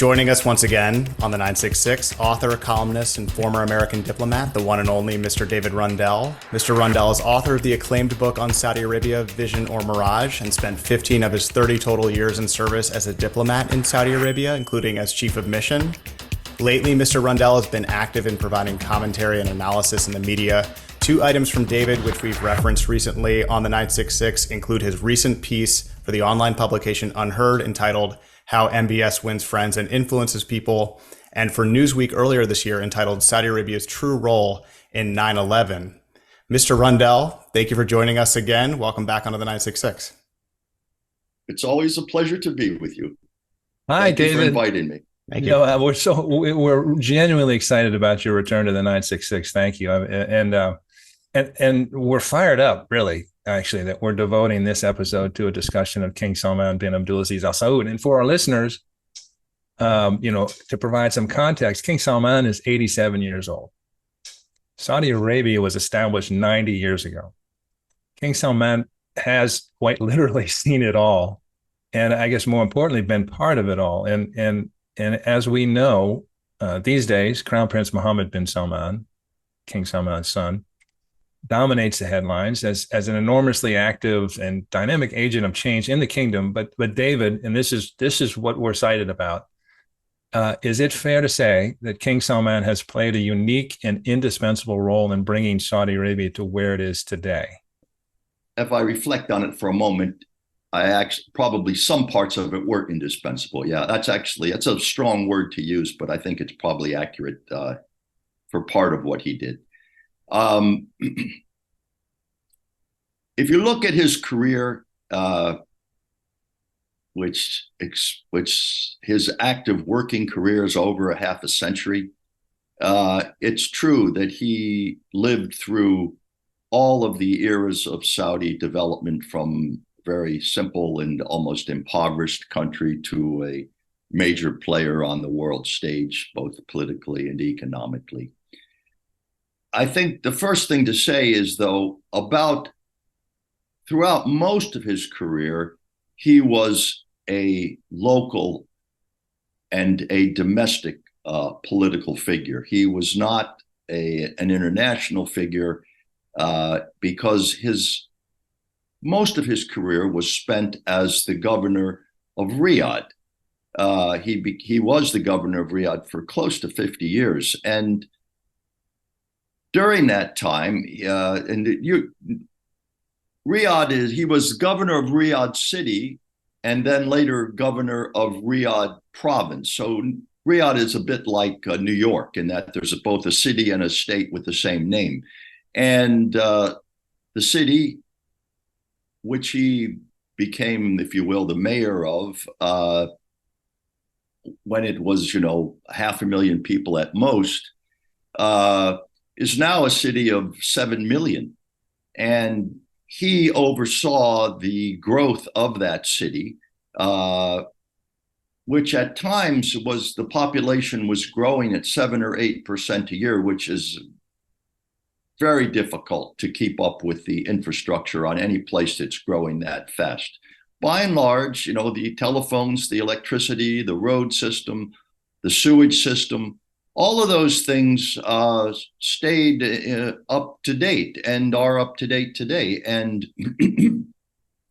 Joining us once again on the 966, author, columnist, and former American diplomat, the one and only Mr. David Rundell. Mr. Rundell is author of the acclaimed book on Saudi Arabia, Vision or Mirage, and spent 15 of his 30 total years in service as a diplomat in Saudi Arabia, including as chief of mission. Lately, Mr. Rundell has been active in providing commentary and analysis in the media. Two items from David, which we've referenced recently on the 966, include his recent piece for the online publication Unheard, entitled How MBS Wins Friends and Influences People, and for Newsweek earlier this year entitled Saudi Arabia's True Role in 9/11. Mr. Rundell, thank you for joining us again. Welcome back onto the 966. It's always a pleasure to be with you. Hi, Thank David. you for inviting me. Thank you. We're genuinely excited about your return to the 966. Thank you, and we're fired up, really. Actually, that we're devoting this episode to a discussion of King Salman bin Abdulaziz Al Saud. And for our listeners, to provide some context, King Salman is 87 years old. Saudi Arabia was established 90 years ago. King Salman has quite literally seen it all, and I guess more importantly, been part of it all. And as we know, these days, Crown Prince Mohammed bin Salman, King Salman's son, dominates the headlines as an enormously active and dynamic agent of change in the kingdom. But David, and this is what we're excited about, is it fair to say that King Salman has played a unique and indispensable role in bringing Saudi Arabia to where it is today? If I reflect on it for a moment, probably some parts of it were indispensable. Yeah, that's a strong word to use, but I think it's probably accurate for part of what he did. If you look at his career, which his active working career is over a half a century, it's true that he lived through all of the eras of Saudi development, from very simple and almost impoverished country to a major player on the world stage, both politically and economically. I think the first thing to say is, though, throughout most of his career, he was a local and a domestic political figure. He was not an international figure because most of his career was spent as the governor of Riyadh. He was the governor of Riyadh for close to 50 years. And during that time, he was governor of Riyadh City and then later governor of Riyadh Province. So Riyadh is a bit like New York in that there's both a city and a state with the same name. And the city, which he became, if you will, the mayor of, when it was, 500,000 people at most, is now a city of 7 million. And he oversaw the growth of that city, which at times the population was growing at 7 or 8% a year, which is very difficult to keep up with the infrastructure on any place that's growing that fast. By and large, the telephones, the electricity, the road system, the sewage system, all of those things stayed up to date and are up to date today. And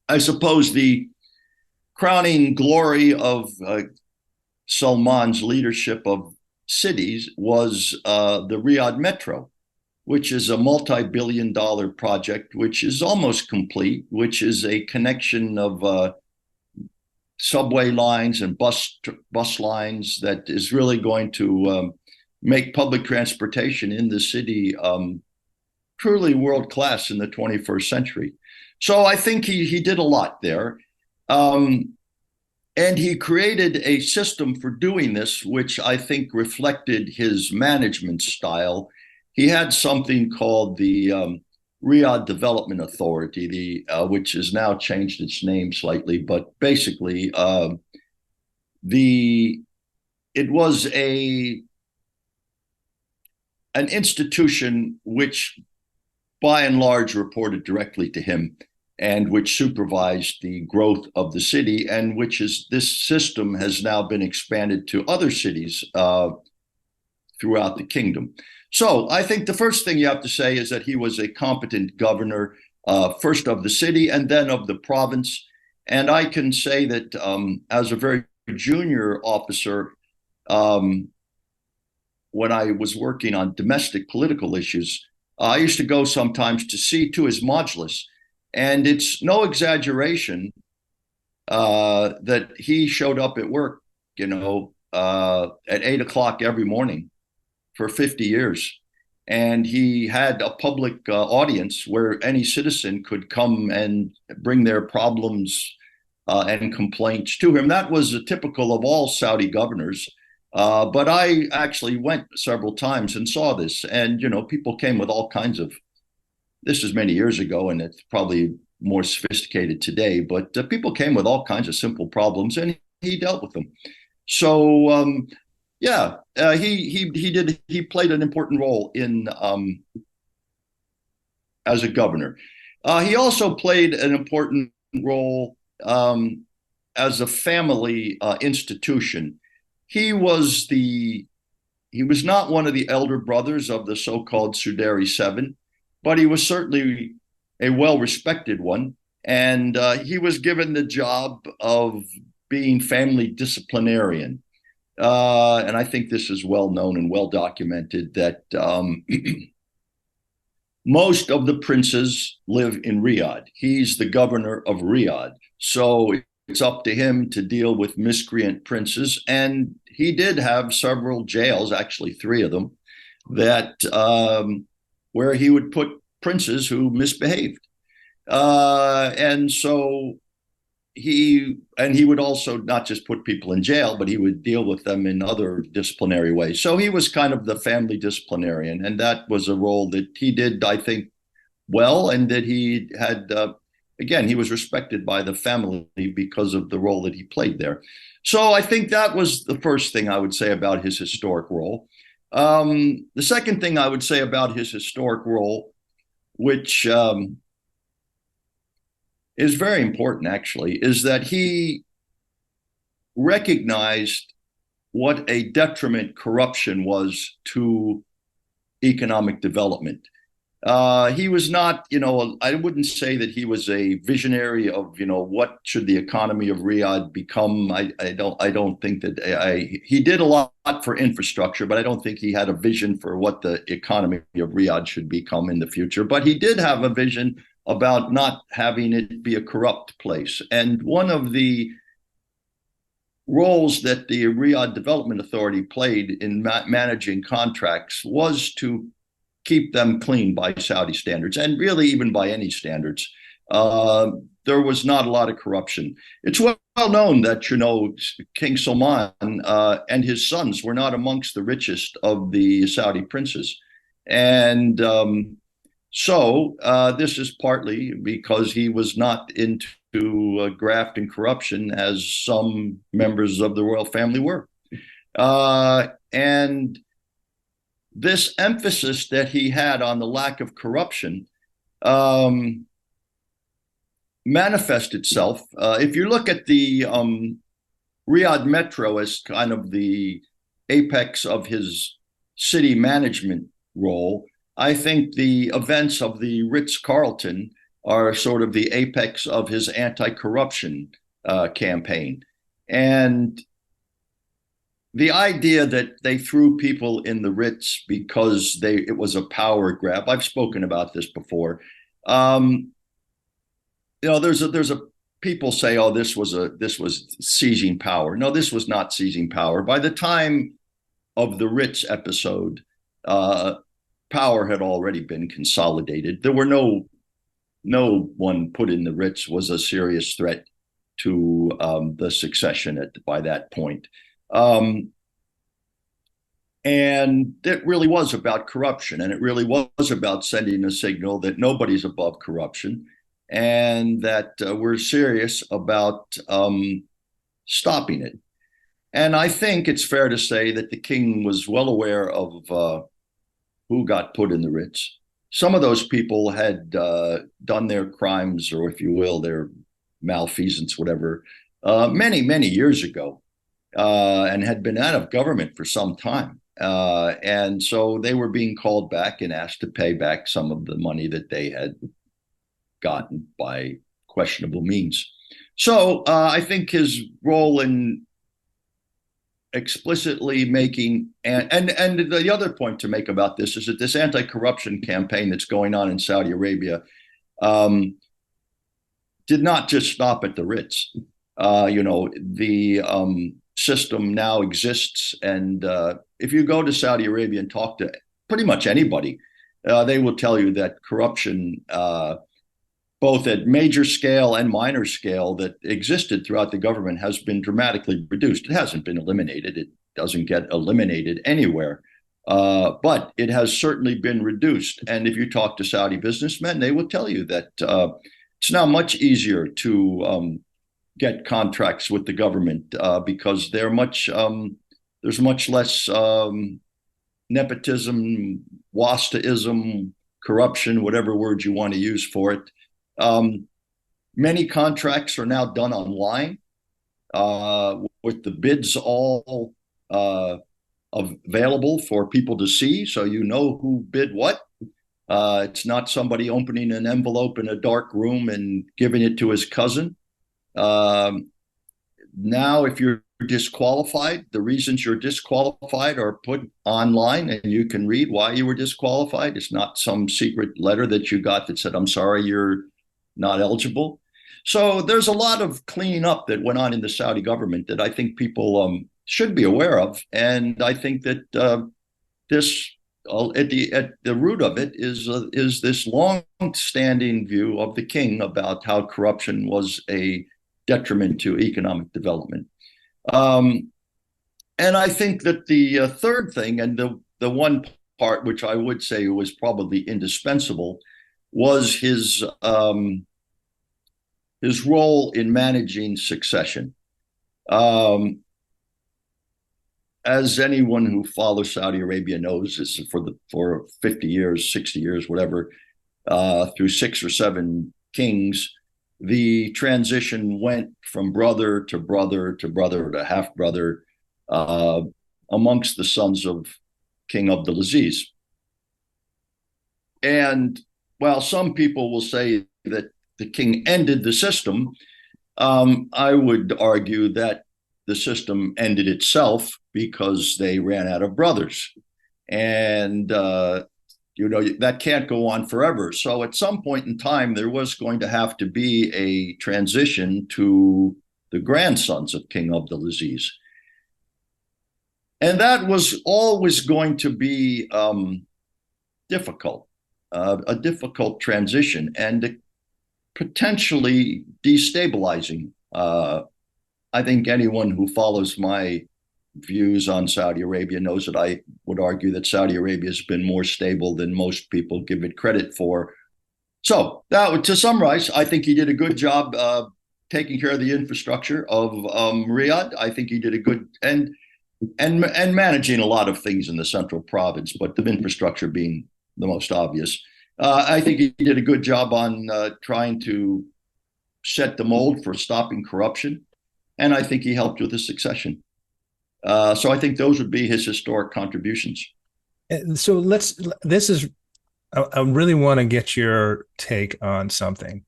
I suppose the crowning glory of Salman's leadership of cities was the Riyadh Metro, which is a multi-billion-dollar project, which is almost complete, which is a connection of subway lines and bus lines that is really going to make public transportation in the city truly world-class in the 21st century. So I think he did a lot there. And he created a system for doing this, which I think reflected his management style. He had something called the Riyadh Development Authority, which has now changed its name slightly, but basically it was an institution which by and large reported directly to him. and which supervised the growth of the city, and this system has now been expanded to other cities throughout the kingdom. So I think the first thing you have to say is that he was a competent governor, first of the city and then of the province. And I can say that as a very junior officer, when I was working on domestic political issues, I used to go sometimes to see to his modulus. And it's no exaggeration that he showed up at work, at 8 o'clock every morning for 50 years. And he had a public audience where any citizen could come and bring their problems and complaints to him. That was typical of all Saudi governors. But I actually went several times and saw this. And, people came with all kinds of, this is many years ago, and it's probably more sophisticated today, but people came with all kinds of simple problems, and he dealt with them. So, he played an important role in as a governor. He also played an important role as a family institution. He was not one of the elder brothers of the so-called Suderi Seven, but he was certainly a well-respected one. And he was given the job of being family disciplinarian. And I think this is well known and well documented that most of the princes live in Riyadh. He's the governor of Riyadh. So it's up to him to deal with miscreant princes. And he did have several jails, actually 3 of them, that where he would put princes who misbehaved. And so he would also not just put people in jail, but he would deal with them in other disciplinary ways. So he was kind of the family disciplinarian, and that was a role that he did, I think, well, and that he had, again, he was respected by the family because of the role that he played there. So I think that was the first thing I would say about his historic role. The second thing I would say about his historic role, which is very important, actually, is that he recognized what a detriment corruption was to economic development. He was not, I wouldn't say that he was a visionary of, what should the economy of Riyadh become. I don't think that he did a lot for infrastructure, but I don't think he had a vision for what the economy of Riyadh should become in the future. But he did have a vision about not having it be a corrupt place. And one of the roles that the Riyadh Development Authority played in managing contracts was to keep them clean by Saudi standards, and really even by any standards. There was not a lot of corruption. It's well known that, King Salman and his sons were not amongst the richest of the Saudi princes. And so this is partly because he was not into graft and corruption, as some members of the royal family were. And this emphasis that he had on the lack of corruption manifest itself. If you look at the Riyadh Metro as kind of the apex of his city management role, I think the events of the Ritz-Carlton are sort of the apex of his anti-corruption campaign. And the idea that they threw people in the Ritz because it was a power grab. I've spoken about this before. There's people say, oh, this was seizing power. No, this was not seizing power. By the time of the Ritz episode, power had already been consolidated. There were no one put in the Ritz was a serious threat to the succession by that point. And it really was about corruption, and it really was about sending a signal that nobody's above corruption, and that we're serious about stopping it. And I think it's fair to say that the king was well aware of who got put in the Ritz. some of those people had done their crimes, or if you will, their malfeasance, whatever, many years ago, and had been out of government for some time. And so they were being called back and asked to pay back some of the money that they had gotten by questionable means. So I think his role in explicitly making, and the other point to make about this is that this anti-corruption campaign that's going on in Saudi Arabia did not just stop at the Ritz. The system now exists, and if you go to Saudi Arabia and talk to pretty much anybody, they will tell you that corruption, both at major scale and minor scale, that existed throughout the government has been dramatically reduced. It hasn't been eliminated. It doesn't get eliminated anywhere, but it has certainly been reduced. And if you talk to Saudi businessmen, they will tell you that it's now much easier to get contracts with the government because there's much less nepotism, wastaism, corruption, whatever word you want to use for it. Many contracts are now done online with the bids all available for people to see, so you know who bid what. It's not somebody opening an envelope in a dark room and giving it to his cousin. Now, if you're disqualified, the reasons you're disqualified are put online, and you can read why you were disqualified. It's not some secret letter that you got that said, "I'm sorry, you're not eligible." So there's a lot of cleaning up that went on in the Saudi government that I think people should be aware of. And I think that this at the root of it is this long-standing view of the king about how corruption was a detriment to economic development. And I think that the third thing, and the one part which I would say was probably indispensable, was his role in managing succession. As anyone who follows Saudi Arabia knows, is for 50 years, 60 years, whatever, through 6 or 7 kings, the transition went from brother to brother to brother to half brother amongst the sons of King Abdulaziz. And while some people will say that the king ended the system, I would argue that the system ended itself because they ran out of brothers. And that can't go on forever. So at some point in time, there was going to have to be a transition to the grandsons of King Abdulaziz. And that was always going to be difficult, a difficult transition, and potentially destabilizing. I think anyone who follows my views on Saudi Arabia knows that I would argue that Saudi Arabia has been more stable than most people give it credit for. So to summarize, I think he did a good job taking care of the infrastructure of Riyadh. I think he did a good and managing a lot of things in the central province, but the infrastructure being the most obvious. I think he did a good job on trying to set the mold for stopping corruption, and I think he helped with the succession. So I think those would be his historic contributions. So I really want to get your take on something.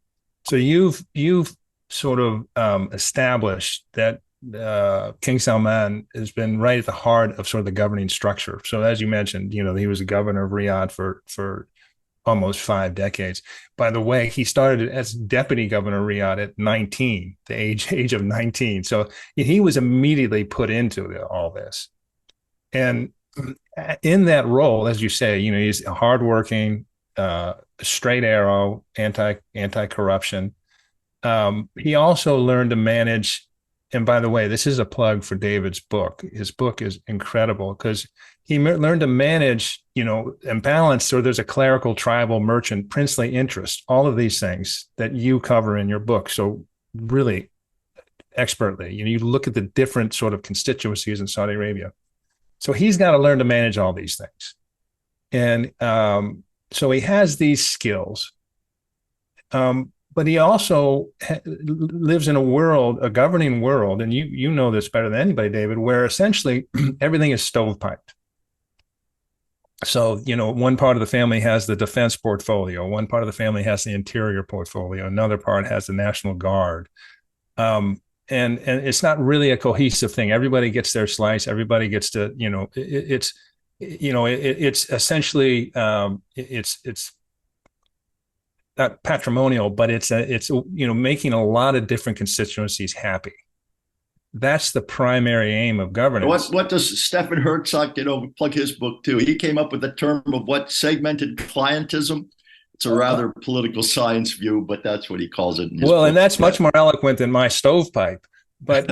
So you've sort of established that King Salman has been right at the heart of sort of the governing structure. So as you mentioned, he was a governor of Riyadh for almost 5 decades. By the way, he started as deputy governor of Riyadh at 19, the age of 19. So he was immediately put into all this. And in that role, as you say, he's a hardworking, straight arrow, anti-corruption. He also learned to manage. And by the way, this is a plug for David's book. His book is incredible because he learned to manage, and balance. So there's a clerical, tribal, merchant, princely interest, all of these things that you cover in your book. So really expertly, you look at the different sort of constituencies in Saudi Arabia. So he's got to learn to manage all these things. And So he has these skills. But he also lives in a world, a governing world, and you know this better than anybody, David, where essentially everything is stovepiped. So, one part of the family has the defense portfolio, one part of the family has the interior portfolio, another part has the National Guard. And it's not really a cohesive thing. Everybody gets their slice. Everybody gets to, it's essentially, it's not patrimonial, but it's making a lot of different constituencies happy. That's the primary aim of governance. What does Stefan Herzog, plug his book too? He came up with the term of what segmented clientism. It's a rather political science view, but that's what he calls it. In his book. And that's much more eloquent than my stovepipe. But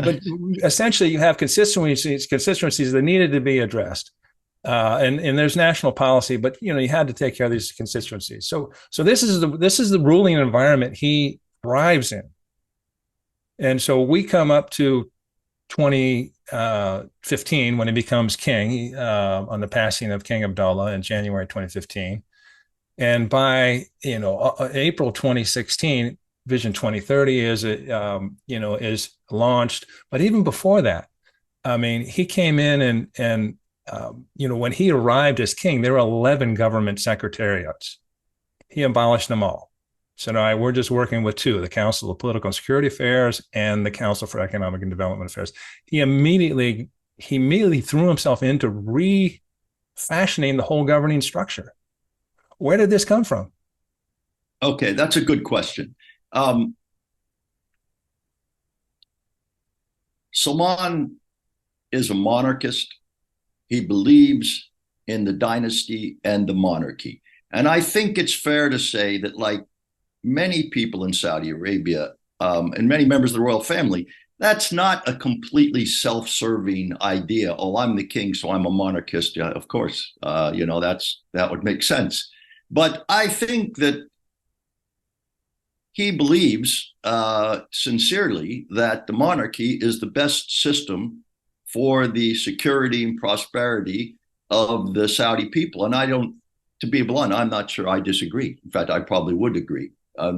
essentially, you have constituencies that needed to be addressed. And there's national policy, but you had to take care of these constituencies. So this is the ruling environment he thrives in. And so we come up to 2015 when he becomes king, on the passing of King Abdullah in January 2015. And by April 2016, Vision 2030 is launched. But even before that, I mean, he came in and when he arrived as king, there were 11 government secretariats. He abolished them all. So now we're just working with two: the Council of Political and Security Affairs and the Council for Economic and Development Affairs. He immediately threw himself into refashioning the whole governing structure. Where did this come from? Okay, that's a good question. Salman is a monarchist. He believes in the dynasty and the monarchy. And I think it's fair to say that, like many people in Saudi Arabia, and many members of the royal family, that's not a completely self-serving idea. Oh, I'm the king, so I'm a monarchist. Yeah, of course, that would make sense. But I think that he believes sincerely that the monarchy is the best system for the security and prosperity of the Saudi people. And to be blunt, I'm not sure I disagree. In fact, I probably would agree.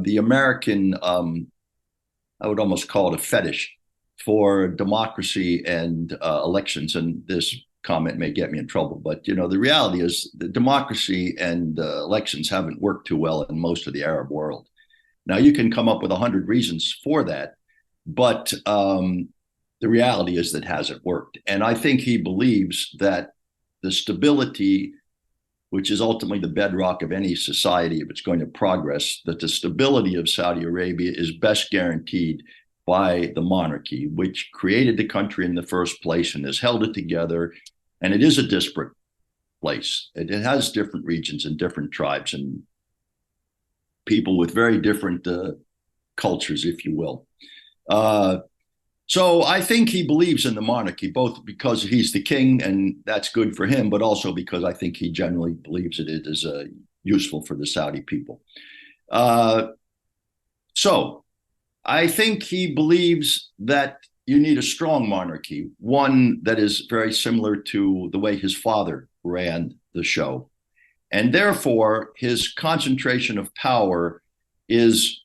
The American, I would almost call it a fetish for democracy and elections. And this comment may get me in trouble, but the reality is that democracy and elections haven't worked too well in most of the Arab world. Now, you can come up with 100 reasons for that, but the reality is that it hasn't worked. And I think he believes that the stability, which is ultimately the bedrock of any society if it's going to progress, that the stability of Saudi Arabia is best guaranteed by the monarchy, which created the country in the first place and has held it together. And it is a disparate place. It has different regions and different tribes and people with very different cultures, if you will. So I think he believes in the monarchy, both because he's the king and that's good for him, but also because I think he generally believes that it is useful for the Saudi people. So I think he believes that you need a strong monarchy, one that is very similar to the way his father ran the show. And therefore, his concentration of power is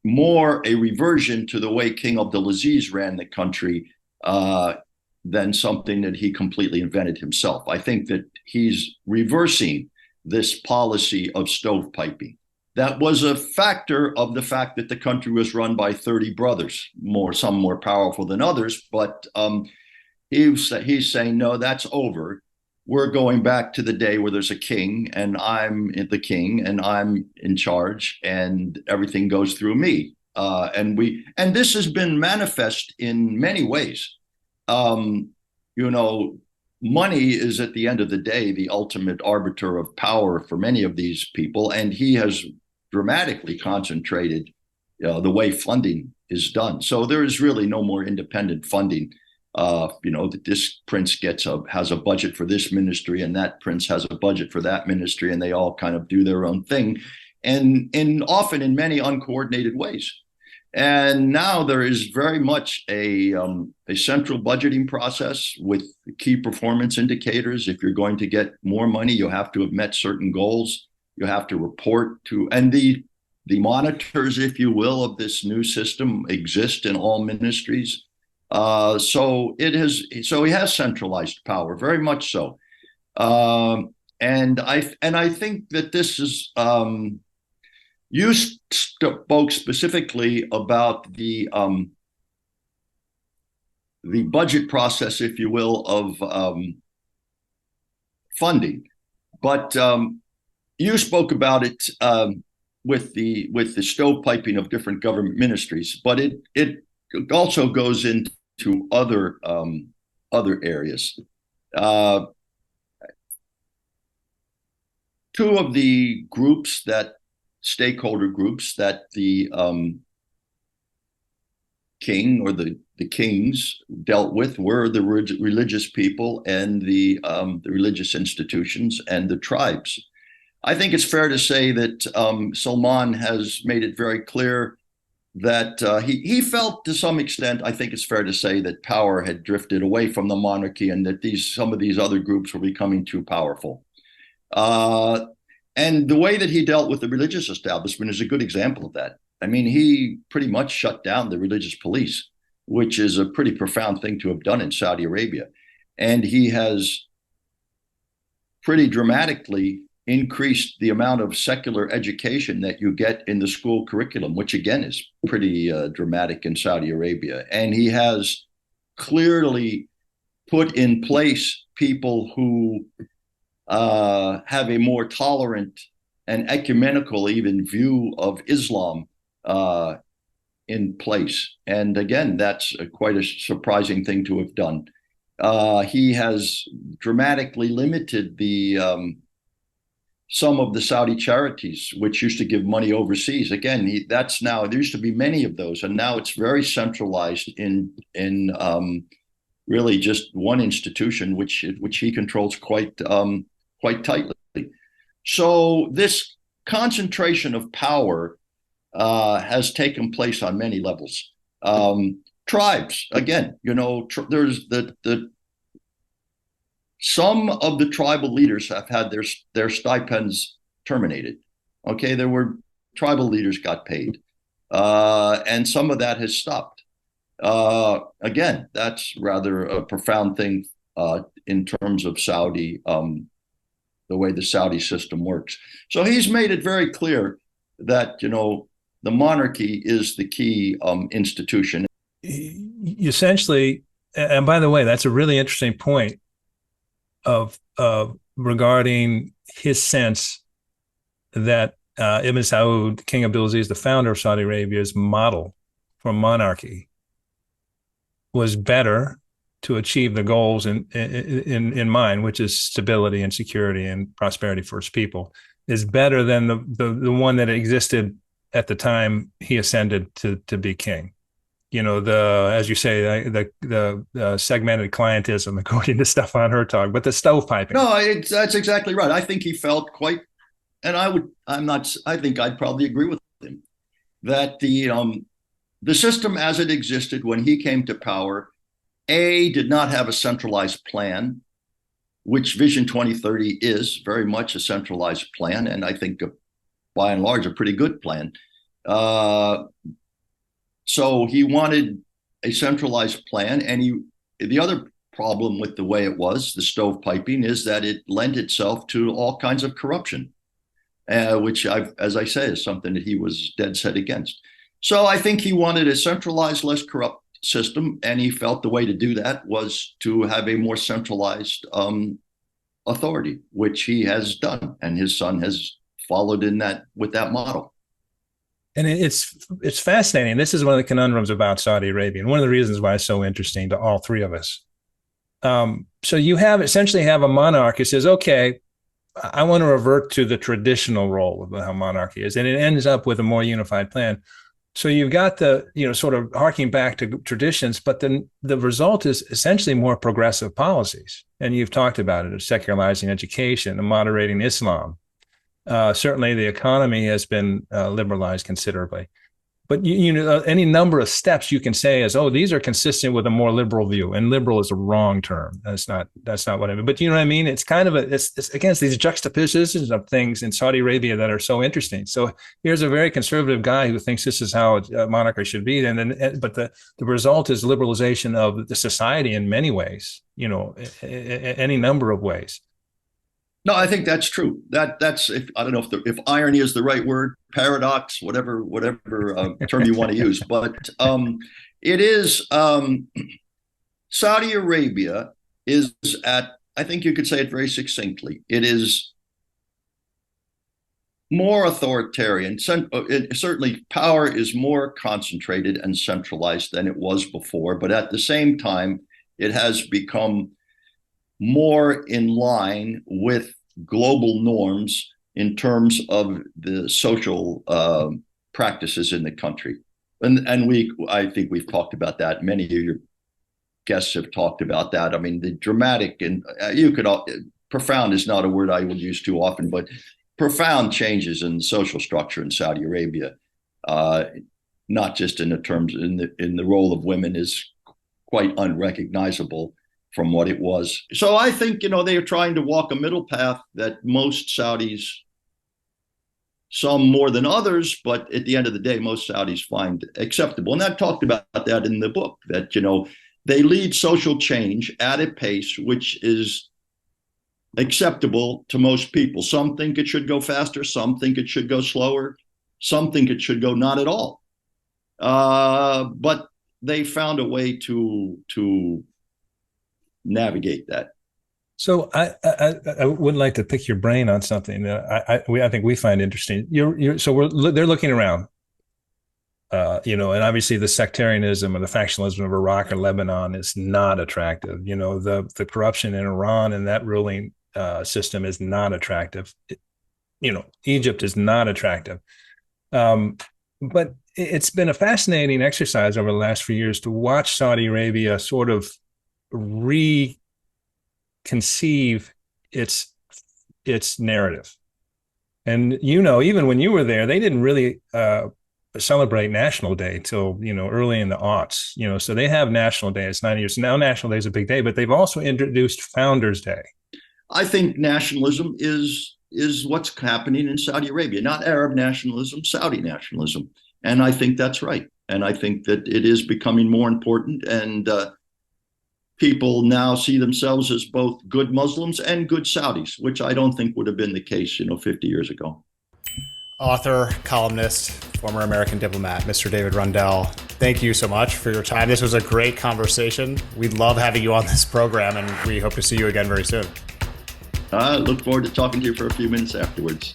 more a reversion to the way King Abdulaziz ran the country than something that he completely invented himself. I think that he's reversing this policy of stovepiping. That was a factor of the fact that the country was run by 30 brothers, some more powerful than others, but he's saying, no, that's over. We're going back to the day where there's a king and I'm the king and I'm in charge and everything goes through me. And this has been manifest in many ways. Money is at the end of the day the ultimate arbiter of power for many of these people, and he has dramatically concentrated the way funding is done. So there is really no more independent funding. That this prince has a budget for this ministry and that prince has a budget for that ministry, and they all kind of do their own thing, and often in many uncoordinated ways. And now there is very much a central budgeting process with key performance indicators. If you're going to get more money, you have to have met certain goals. You have to report to, and the monitors, if you will, of this new system exist in all ministries. So he has centralized power, very much so. And I think that this is, you spoke specifically about the budget process, if you will, of funding, but you spoke about it with the stovepiping of different government ministries, but it also goes into other areas. Two of the stakeholder groups that the king or the kings dealt with were the religious people and the religious institutions and the tribes. I think it's fair to say that Salman has made it very clear that he felt, to some extent, I think it's fair to say that power had drifted away from the monarchy and that some of these other groups were becoming too powerful. And the way that he dealt with the religious establishment is a good example of that. I mean, he pretty much shut down the religious police, which is a pretty profound thing to have done in Saudi Arabia. And he has pretty dramatically increased the amount of secular education that you get in the school curriculum, which again is pretty dramatic in Saudi Arabia. And he has clearly put in place people who have a more tolerant and ecumenical even view of Islam in place. And again, that's quite a surprising thing to have done. He has dramatically limited the some of the Saudi charities, which used to give money overseas. Again, that's now, there used to be many of those, and now it's very centralized in really just one institution, which he controls quite tightly. So this concentration of power has taken place on many levels. Tribes, again, there's some of the tribal leaders have had their stipends terminated. Okay, there were tribal leaders got paid, and some of that has stopped. Again, that's rather a profound thing in terms of Saudi, the way the Saudi system works. So he's made it very clear that the monarchy is the key institution. Essentially, and by the way, that's a really interesting point of regarding his sense that Ibn Saud, King Abdulaziz, the founder of Saudi Arabia's model for monarchy, was better to achieve the goals in mind, which is stability and security and prosperity for his people, is better than the one that existed at the time he ascended to be king. As you say, the segmented clientism, according to Stefan Hertog, but the stovepiping. No, that's exactly right. I think he felt quite, and I think I'd probably agree with him that the system as it existed when he came to power, did not have a centralized plan, which Vision 2030 is very much a centralized plan, and I think by and large a pretty good plan. So he wanted a centralized plan, and the other problem with the way it was, the stovepiping, is that it lent itself to all kinds of corruption, which, as I say, is something that he was dead set against. So I think he wanted a centralized, less corrupt system, and he felt the way to do that was to have a more centralized authority, which he has done, and his son has followed with that model. And it's fascinating. This is one of the conundrums about Saudi Arabia, and one of the reasons why it's so interesting to all three of us. So you essentially have a monarch who says, okay, I want to revert to the traditional role of how monarchy is, and it ends up with a more unified plan. So you've got the, sort of harking back to traditions, but then the result is essentially more progressive policies. And you've talked about it, of secularizing education and moderating Islam. Certainly the economy has been liberalized considerably. But you know, any number of steps you can say is, oh, these are consistent with a more liberal view, and liberal is a wrong term. That's not what I mean. But you know what I mean? It's kind of it's against these juxtapositions of things in Saudi Arabia that are so interesting. So here's a very conservative guy who thinks this is how a monarchy should be, but the result is liberalization of the society in many ways. You know, any number of ways. No, I think that's true. That's I don't know if irony is the right word, paradox, whatever term you want to use, but it is Saudi Arabia is at, I think you could say it very succinctly, it is more authoritarian. Certainly, power is more concentrated and centralized than it was before, but at the same time, it has become more in line with global norms in terms of the social practices in the country. And I think we've talked about that. Many of your guests have talked about that. I mean, the dramatic and profound is not a word I would use too often, but profound changes in the social structure in Saudi Arabia, not just in the role of women, is quite unrecognizable from what it was. So I think, they are trying to walk a middle path that most Saudis, some more than others, but at the end of the day, most Saudis find acceptable. And I talked about that in the book, that, they lead social change at a pace which is acceptable to most people. Some think it should go faster. Some think it should go slower. Some think it should go not at all. But they found a way to navigate that. So I would like to pick your brain on something that I think we find interesting. They're looking around, and obviously the sectarianism and the factionalism of Iraq or Lebanon is not attractive. The corruption in Iran and that ruling system is not attractive. Egypt is not attractive. But it's been a fascinating exercise over the last few years to watch Saudi Arabia sort of reconceive its narrative. And even when you were there, they didn't really celebrate National Day till early in the aughts. So they have National Day. It's 90 years now. National Day is a big day, but they've also introduced Founders Day. I think nationalism is what's happening in Saudi Arabia, not Arab nationalism, Saudi nationalism, and I think that's right. And I think that it is becoming more important, and people now see themselves as both good Muslims and good Saudis, which I don't think would have been the case, 50 years ago. Author, columnist, former American diplomat, Mr. David Rundell, thank you so much for your time. This was a great conversation. We'd love having you on this program, and we hope to see you again very soon. I look forward to talking to you for a few minutes afterwards.